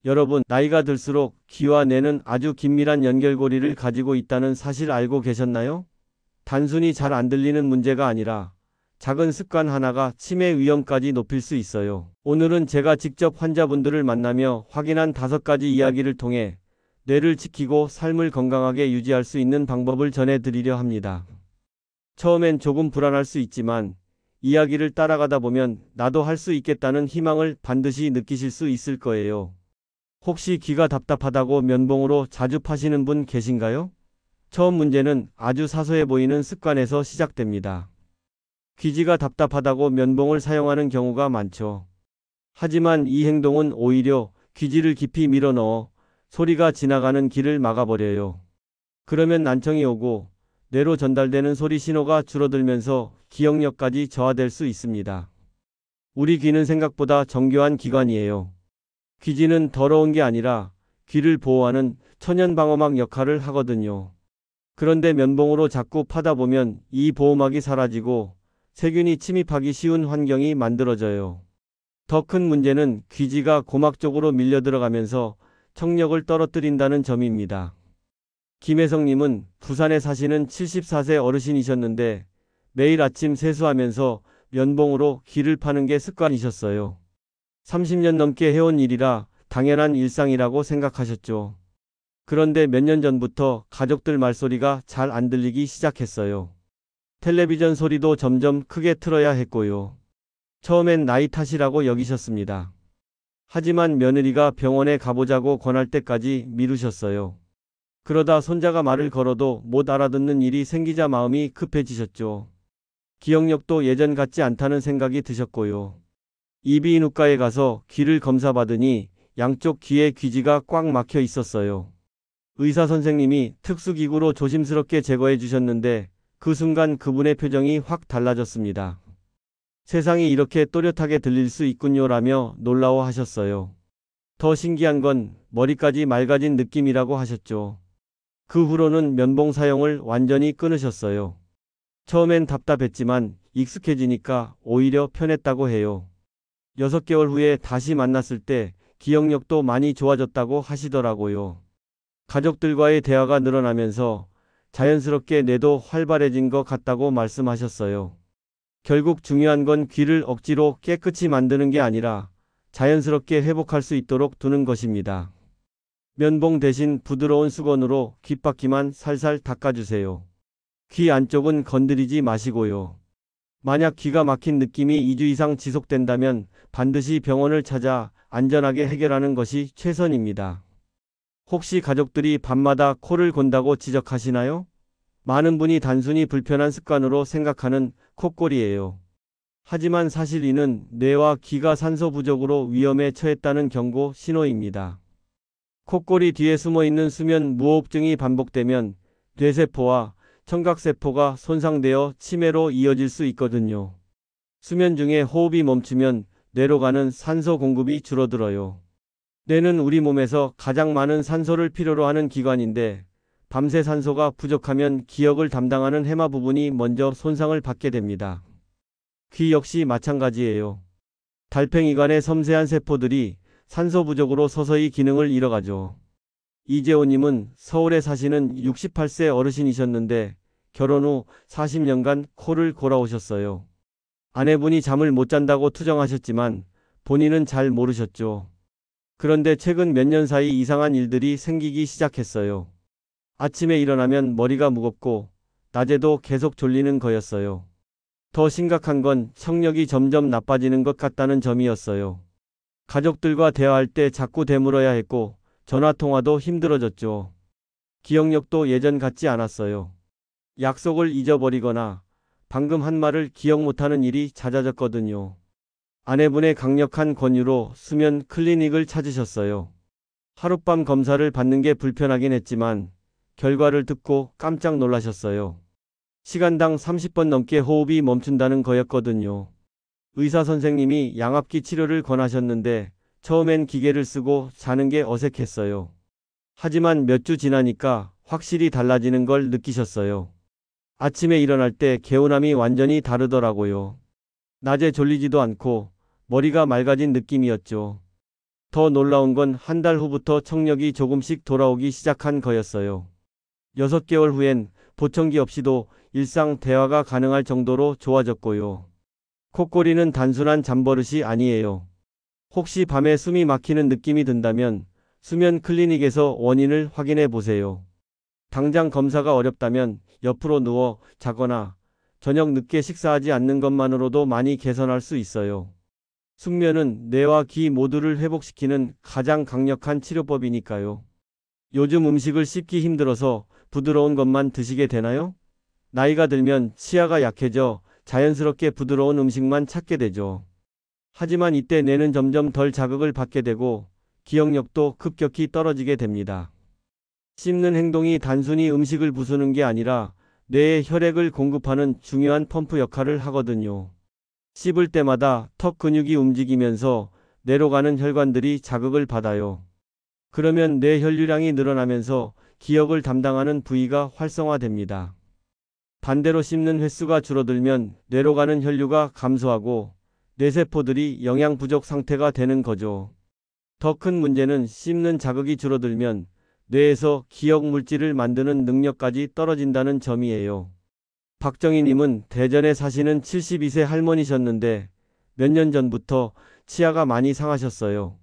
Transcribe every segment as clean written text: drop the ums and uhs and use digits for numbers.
여러분, 나이가 들수록 귀와 뇌는 아주 긴밀한 연결고리를 가지고 있다는 사실 알고 계셨나요? 단순히 잘 안 들리는 문제가 아니라 작은 습관 하나가 치매 위험까지 높일 수 있어요. 오늘은 제가 직접 환자분들을 만나며 확인한 5가지 이야기를 통해 뇌를 지키고 삶을 건강하게 유지할 수 있는 방법을 전해드리려 합니다. 처음엔 조금 불안할 수 있지만 이야기를 따라가다 보면 나도 할 수 있겠다는 희망을 반드시 느끼실 수 있을 거예요. 혹시 귀가 답답하다고 면봉으로 자주 파시는 분 계신가요? 처음 문제는 아주 사소해 보이는 습관에서 시작됩니다. 귀지가 답답하다고 면봉을 사용하는 경우가 많죠. 하지만 이 행동은 오히려 귀지를 깊이 밀어넣어 소리가 지나가는 길을 막아버려요. 그러면 난청이 오고 뇌로 전달되는 소리 신호가 줄어들면서 기억력까지 저하될 수 있습니다. 우리 귀는 생각보다 정교한 기관이에요. 귀지는 더러운 게 아니라 귀를 보호하는 천연방어막 역할을 하거든요. 그런데 면봉으로 자꾸 파다 보면 이 보호막이 사라지고 세균이 침입하기 쉬운 환경이 만들어져요. 더 큰 문제는 귀지가 고막 쪽으로 밀려 들어가면서 청력을 떨어뜨린다는 점입니다. 김혜성님은 부산에 사시는 74세 어르신이셨는데 매일 아침 세수하면서 면봉으로 귀를 파는 게 습관이셨어요. 30년 넘게 해온 일이라 당연한 일상이라고 생각하셨죠. 그런데 몇 년 전부터 가족들 말소리가 잘 안 들리기 시작했어요. 텔레비전 소리도 점점 크게 틀어야 했고요. 처음엔 나이 탓이라고 여기셨습니다. 하지만 며느리가 병원에 가보자고 권할 때까지 미루셨어요. 그러다 손자가 말을 걸어도 못 알아듣는 일이 생기자 마음이 급해지셨죠. 기억력도 예전 같지 않다는 생각이 드셨고요. 이비인후과에 가서 귀를 검사받으니 양쪽 귀에 귀지가 꽉 막혀 있었어요. 의사 선생님이 특수기구로 조심스럽게 제거해 주셨는데 그 순간 그분의 표정이 확 달라졌습니다. 세상이 이렇게 또렷하게 들릴 수 있군요라며 놀라워하셨어요. 더 신기한 건 머리까지 맑아진 느낌이라고 하셨죠. 그 후로는 면봉 사용을 완전히 끊으셨어요. 처음엔 답답했지만 익숙해지니까 오히려 편했다고 해요. 6개월 후에 다시 만났을 때 기억력도 많이 좋아졌다고 하시더라고요. 가족들과의 대화가 늘어나면서 자연스럽게 뇌도 활발해진 것 같다고 말씀하셨어요. 결국 중요한 건 귀를 억지로 깨끗이 만드는 게 아니라 자연스럽게 회복할 수 있도록 두는 것입니다. 면봉 대신 부드러운 수건으로 귓바퀴만 살살 닦아주세요. 귀 안쪽은 건드리지 마시고요. 만약 귀가 막힌 느낌이 2주 이상 지속된다면 반드시 병원을 찾아 안전하게 해결하는 것이 최선입니다. 혹시 가족들이 밤마다 코를 곤다고 지적하시나요? 많은 분이 단순히 불편한 습관으로 생각하는 콧골이에요. 하지만 사실 이는 뇌와 귀가 산소 부족으로 위험에 처했다는 경고 신호입니다. 콧골이 뒤에 숨어있는 수면 무호흡증이 반복되면 뇌세포와 청각세포가 손상되어 치매로 이어질 수 있거든요. 수면 중에 호흡이 멈추면 뇌로 가는 산소 공급이 줄어들어요. 뇌는 우리 몸에서 가장 많은 산소를 필요로 하는 기관인데 밤새 산소가 부족하면 기억을 담당하는 해마 부분이 먼저 손상을 받게 됩니다. 귀 역시 마찬가지예요. 달팽이관의 섬세한 세포들이 산소 부족으로 서서히 기능을 잃어가죠. 이재호님은 서울에 사시는 68세 어르신이셨는데 결혼 후 40년간 코를 골아오셨어요. 아내분이 잠을 못 잔다고 투정하셨지만 본인은 잘 모르셨죠. 그런데 최근 몇 년 사이 이상한 일들이 생기기 시작했어요. 아침에 일어나면 머리가 무겁고 낮에도 계속 졸리는 거였어요. 더 심각한 건 청력이 점점 나빠지는 것 같다는 점이었어요. 가족들과 대화할 때 자꾸 되물어야 했고 전화통화도 힘들어졌죠. 기억력도 예전 같지 않았어요. 약속을 잊어버리거나 방금 한 말을 기억 못하는 일이 잦아졌거든요. 아내분의 강력한 권유로 수면 클리닉을 찾으셨어요. 하룻밤 검사를 받는 게 불편하긴 했지만 결과를 듣고 깜짝 놀라셨어요. 시간당 30번 넘게 호흡이 멈춘다는 거였거든요. 의사 선생님이 양압기 치료를 권하셨는데 처음엔 기계를 쓰고 자는 게 어색했어요. 하지만 몇 주 지나니까 확실히 달라지는 걸 느끼셨어요. 아침에 일어날 때 개운함이 완전히 다르더라고요. 낮에 졸리지도 않고 머리가 맑아진 느낌이었죠. 더 놀라운 건 한 달 후부터 청력이 조금씩 돌아오기 시작한 거였어요. 6개월 후엔 보청기 없이도 일상 대화가 가능할 정도로 좋아졌고요. 콧골이는 단순한 잠버릇이 아니에요. 혹시 밤에 숨이 막히는 느낌이 든다면 수면 클리닉에서 원인을 확인해 보세요. 당장 검사가 어렵다면 옆으로 누워 자거나 저녁 늦게 식사하지 않는 것만으로도 많이 개선할 수 있어요. 숙면은 뇌와 귀 모두를 회복시키는 가장 강력한 치료법이니까요. 요즘 음식을 씹기 힘들어서 부드러운 것만 드시게 되나요? 나이가 들면 치아가 약해져 자연스럽게 부드러운 음식만 찾게 되죠. 하지만 이때 뇌는 점점 덜 자극을 받게 되고 기억력도 급격히 떨어지게 됩니다. 씹는 행동이 단순히 음식을 부수는 게 아니라 뇌에 혈액을 공급하는 중요한 펌프 역할을 하거든요. 씹을 때마다 턱 근육이 움직이면서 뇌로 가는 혈관들이 자극을 받아요. 그러면 뇌 혈류량이 늘어나면서 기억을 담당하는 부위가 활성화됩니다. 반대로 씹는 횟수가 줄어들면 뇌로 가는 혈류가 감소하고 뇌세포들이 영양 부족 상태가 되는 거죠. 더 큰 문제는 씹는 자극이 줄어들면 뇌에서 기억 물질을 만드는 능력까지 떨어진다는 점이에요. 박정희님은 대전에 사시는 72세 할머니셨는데 몇 년 전부터 치아가 많이 상하셨어요.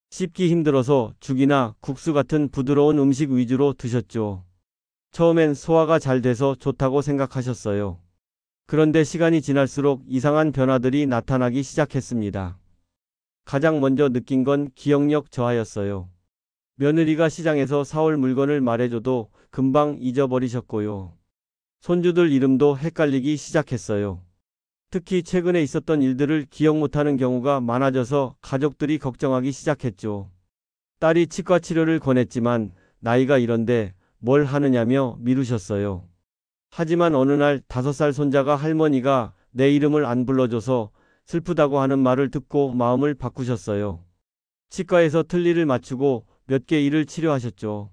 씹기 힘들어서 죽이나 국수 같은 부드러운 음식 위주로 드셨죠. 처음엔 소화가 잘 돼서 좋다고 생각하셨어요. 그런데 시간이 지날수록 이상한 변화들이 나타나기 시작했습니다. 가장 먼저 느낀 건 기억력 저하였어요. 며느리가 시장에서 사올 물건을 말해줘도 금방 잊어버리셨고요. 손주들 이름도 헷갈리기 시작했어요. 특히 최근에 있었던 일들을 기억 못하는 경우가 많아져서 가족들이 걱정하기 시작했죠. 딸이 치과 치료를 권했지만 나이가 이런데 뭘 하느냐며 미루셨어요. 하지만 어느 날 5살 손자가 할머니가 내 이름을 안 불러줘서 슬프다고 하는 말을 듣고 마음을 바꾸셨어요. 치과에서 틀니를 맞추고 몇 개 이를 치료하셨죠.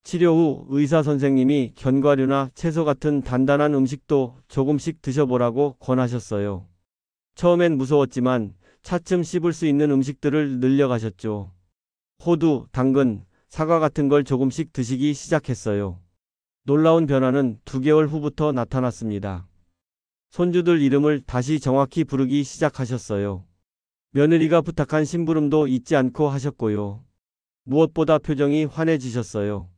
치료 후 의사 선생님이 견과류나 채소 같은 단단한 음식도 조금씩 드셔보라고 권하셨어요. 처음엔 무서웠지만 차츰 씹을 수 있는 음식들을 늘려가셨죠. 호두, 당근, 사과 같은 걸 조금씩 드시기 시작했어요. 놀라운 변화는 2개월 후부터 나타났습니다. 손주들 이름을 다시 정확히 부르기 시작하셨어요. 며느리가 부탁한 심부름도 잊지 않고 하셨고요. 무엇보다 표정이 환해지셨어요.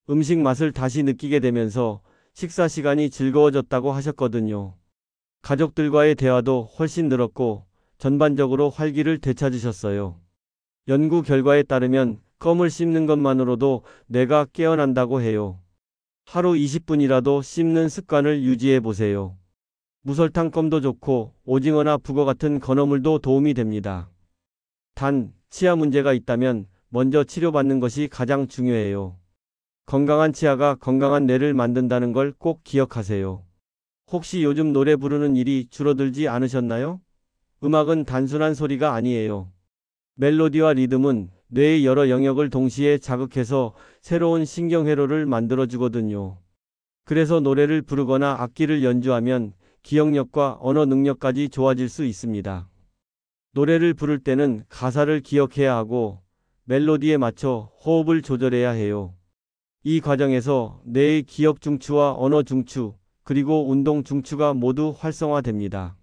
음식 맛을 다시 느끼게 되면서 식사 시간이 즐거워졌다고 하셨거든요. 가족들과의 대화도 훨씬 늘었고 전반적으로 활기를 되찾으셨어요. 연구 결과에 따르면 껌을 씹는 것만으로도 뇌가 깨어난다고 해요. 하루 20분이라도 씹는 습관을 유지해 보세요. 무설탕 껌도 좋고 오징어나 북어 같은 건어물도 도움이 됩니다. 단, 치아 문제가 있다면 먼저 치료받는 것이 가장 중요해요. 건강한 치아가 건강한 뇌를 만든다는 걸 꼭 기억하세요. 혹시 요즘 노래 부르는 일이 줄어들지 않으셨나요? 음악은 단순한 소리가 아니에요. 멜로디와 리듬은 뇌의 여러 영역을 동시에 자극해서 새로운 신경회로를 만들어주거든요. 그래서 노래를 부르거나 악기를 연주하면 기억력과 언어 능력까지 좋아질 수 있습니다. 노래를 부를 때는 가사를 기억해야 하고 멜로디에 맞춰 호흡을 조절해야 해요. 이 과정에서 뇌의 기억 중추와 언어 중추, 그리고 운동 중추가 모두 활성화됩니다.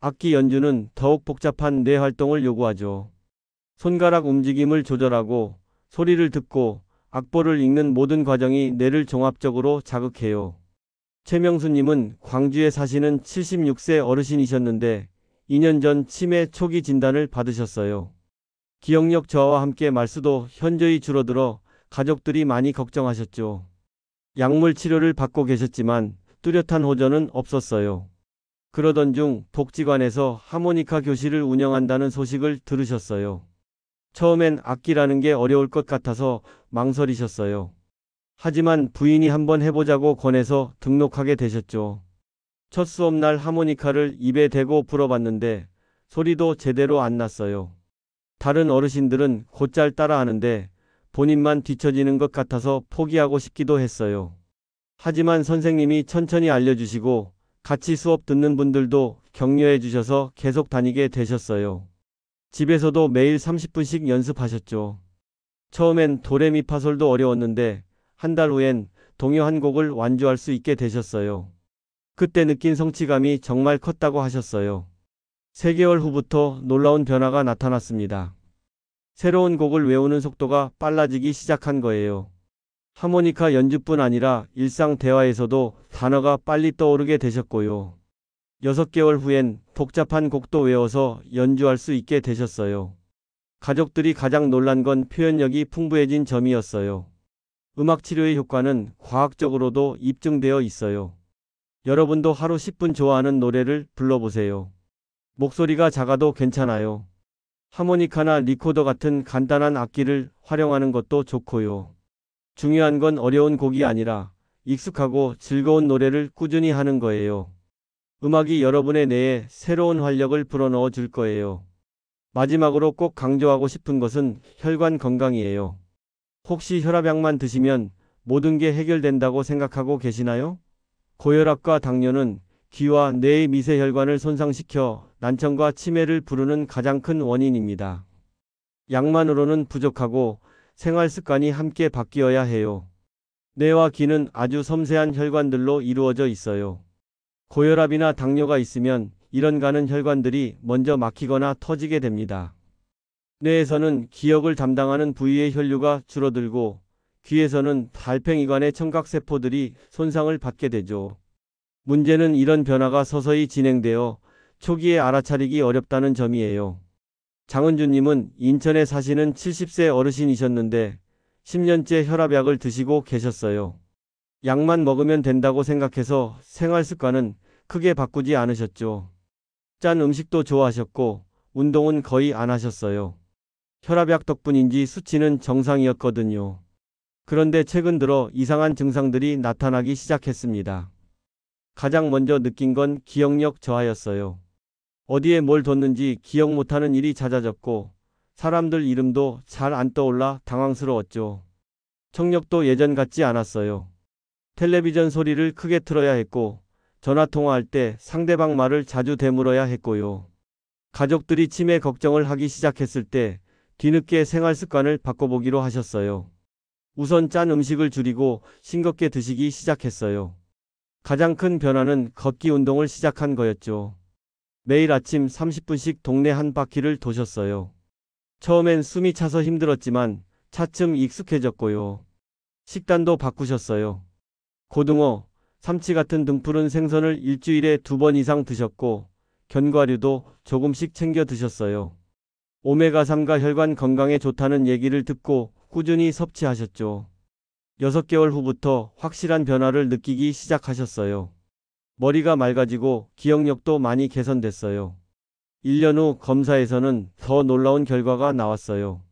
악기 연주는 더욱 복잡한 뇌 활동을 요구하죠. 손가락 움직임을 조절하고 소리를 듣고 악보를 읽는 모든 과정이 뇌를 종합적으로 자극해요. 최명수님은 광주에 사시는 76세 어르신이셨는데 2년 전 치매 초기 진단을 받으셨어요. 기억력 저하와 함께 말수도 현저히 줄어들어 가족들이 많이 걱정하셨죠. 약물 치료를 받고 계셨지만 뚜렷한 호전은 없었어요. 그러던 중 복지관에서 하모니카 교실을 운영한다는 소식을 들으셨어요. 처음엔 악기라는 게 어려울 것 같아서 망설이셨어요. 하지만 부인이 한번 해보자고 권해서 등록하게 되셨죠. 첫 수업날 하모니카를 입에 대고 불어봤는데 소리도 제대로 안 났어요. 다른 어르신들은 곧잘 따라하는데 본인만 뒤처지는 것 같아서 포기하고 싶기도 했어요. 하지만 선생님이 천천히 알려주시고 같이 수업 듣는 분들도 격려해 주셔서 계속 다니게 되셨어요. 집에서도 매일 30분씩 연습하셨죠. 처음엔 도레미파솔도 어려웠는데 한 달 후엔 동요 한 곡을 완주할 수 있게 되셨어요. 그때 느낀 성취감이 정말 컸다고 하셨어요. 3개월 후부터 놀라운 변화가 나타났습니다. 새로운 곡을 외우는 속도가 빨라지기 시작한 거예요. 하모니카 연주뿐 아니라 일상 대화에서도 단어가 빨리 떠오르게 되셨고요. 6개월 후엔 복잡한 곡도 외워서 연주할 수 있게 되셨어요. 가족들이 가장 놀란 건 표현력이 풍부해진 점이었어요. 음악 치료의 효과는 과학적으로도 입증되어 있어요. 여러분도 하루 10분 좋아하는 노래를 불러보세요. 목소리가 작아도 괜찮아요. 하모니카나 리코더 같은 간단한 악기를 활용하는 것도 좋고요. 중요한 건 어려운 곡이 아니라 익숙하고 즐거운 노래를 꾸준히 하는 거예요. 음악이 여러분의 뇌에 새로운 활력을 불어넣어 줄 거예요. 마지막으로 꼭 강조하고 싶은 것은 혈관 건강이에요. 혹시 혈압약만 드시면 모든 게 해결된다고 생각하고 계시나요? 고혈압과 당뇨는 귀와 뇌의 미세혈관을 손상시켜 난청과 치매를 부르는 가장 큰 원인입니다. 약만으로는 부족하고 생활 습관이 함께 바뀌어야 해요. 뇌와 귀는 아주 섬세한 혈관들로 이루어져 있어요. 고혈압이나 당뇨가 있으면 이런 가는 혈관들이 먼저 막히거나 터지게 됩니다. 뇌에서는 기억을 담당하는 부위의 혈류가 줄어들고 귀에서는 달팽이관의 청각세포들이 손상을 받게 되죠. 문제는 이런 변화가 서서히 진행되어 초기에 알아차리기 어렵다는 점이에요. 장은주님은 인천에 사시는 70세 어르신이셨는데 10년째 혈압약을 드시고 계셨어요. 약만 먹으면 된다고 생각해서 생활 습관은 크게 바꾸지 않으셨죠. 짠 음식도 좋아하셨고 운동은 거의 안 하셨어요. 혈압약 덕분인지 수치는 정상이었거든요. 그런데 최근 들어 이상한 증상들이 나타나기 시작했습니다. 가장 먼저 느낀 건 기억력 저하였어요. 어디에 뭘 뒀는지 기억 못하는 일이 잦아졌고 사람들 이름도 잘 안 떠올라 당황스러웠죠. 청력도 예전 같지 않았어요. 텔레비전 소리를 크게 틀어야 했고 전화통화할 때 상대방 말을 자주 되물어야 했고요. 가족들이 치매 걱정을 하기 시작했을 때 뒤늦게 생활 습관을 바꿔보기로 하셨어요. 우선 짠 음식을 줄이고 싱겁게 드시기 시작했어요. 가장 큰 변화는 걷기 운동을 시작한 거였죠. 매일 아침 30분씩 동네 한 바퀴를 도셨어요. 처음엔 숨이 차서 힘들었지만 차츰 익숙해졌고요. 식단도 바꾸셨어요. 고등어, 삼치 같은 등푸른 생선을 일주일에 2번 이상 드셨고 견과류도 조금씩 챙겨 드셨어요. 오메가3가 혈관 건강에 좋다는 얘기를 듣고 꾸준히 섭취하셨죠. 6개월 후부터 확실한 변화를 느끼기 시작하셨어요. 머리가 맑아지고 기억력도 많이 개선됐어요. 1년 후 검사에서는 더 놀라운 결과가 나왔어요.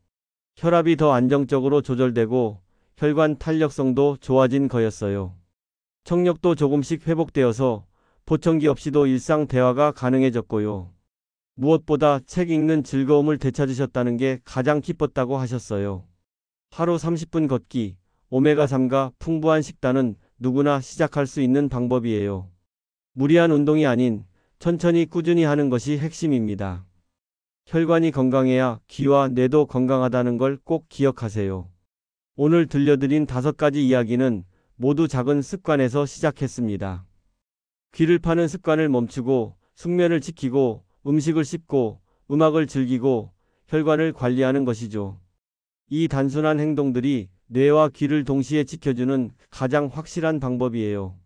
혈압이 더 안정적으로 조절되고 혈관 탄력성도 좋아진 거였어요. 청력도 조금씩 회복되어서 보청기 없이도 일상 대화가 가능해졌고요. 무엇보다 책 읽는 즐거움을 되찾으셨다는 게 가장 기뻤다고 하셨어요. 하루 30분 걷기, 오메가3가 풍부한 식단은 누구나 시작할 수 있는 방법이에요. 무리한 운동이 아닌 천천히 꾸준히 하는 것이 핵심입니다. 혈관이 건강해야 귀와 뇌도 건강하다는 걸 꼭 기억하세요. 오늘 들려드린 5가지 이야기는 모두 작은 습관에서 시작했습니다. 귀를 파는 습관을 멈추고 숙면을 지키고 음식을 씹고 음악을 즐기고 혈관을 관리하는 것이죠. 이 단순한 행동들이 뇌와 귀를 동시에 지켜주는 가장 확실한 방법이에요.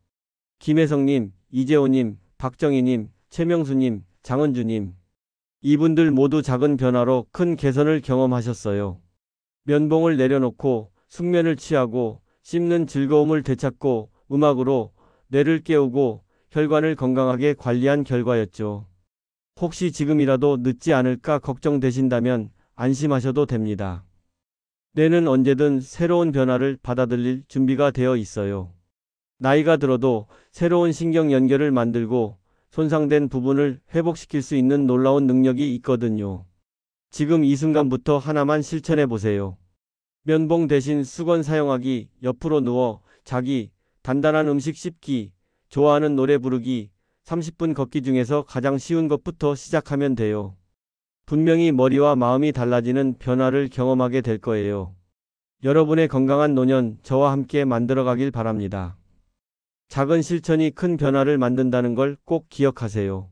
김혜성님, 이재호님, 박정희님, 최명수님, 장은주님. 이분들 모두 작은 변화로 큰 개선을 경험하셨어요. 면봉을 내려놓고 숙면을 취하고 씹는 즐거움을 되찾고 음악으로 뇌를 깨우고 혈관을 건강하게 관리한 결과였죠. 혹시 지금이라도 늦지 않을까 걱정되신다면 안심하셔도 됩니다. 뇌는 언제든 새로운 변화를 받아들일 준비가 되어 있어요. 나이가 들어도 새로운 신경 연결을 만들고 손상된 부분을 회복시킬 수 있는 놀라운 능력이 있거든요. 지금 이 순간부터 하나만 실천해 보세요. 면봉 대신 수건 사용하기, 옆으로 누워 자기, 단단한 음식 씹기, 좋아하는 노래 부르기, 30분 걷기 중에서 가장 쉬운 것부터 시작하면 돼요. 분명히 머리와 마음이 달라지는 변화를 경험하게 될 거예요. 여러분의 건강한 노년 저와 함께 만들어가길 바랍니다. 작은 실천이 큰 변화를 만든다는 걸 꼭 기억하세요.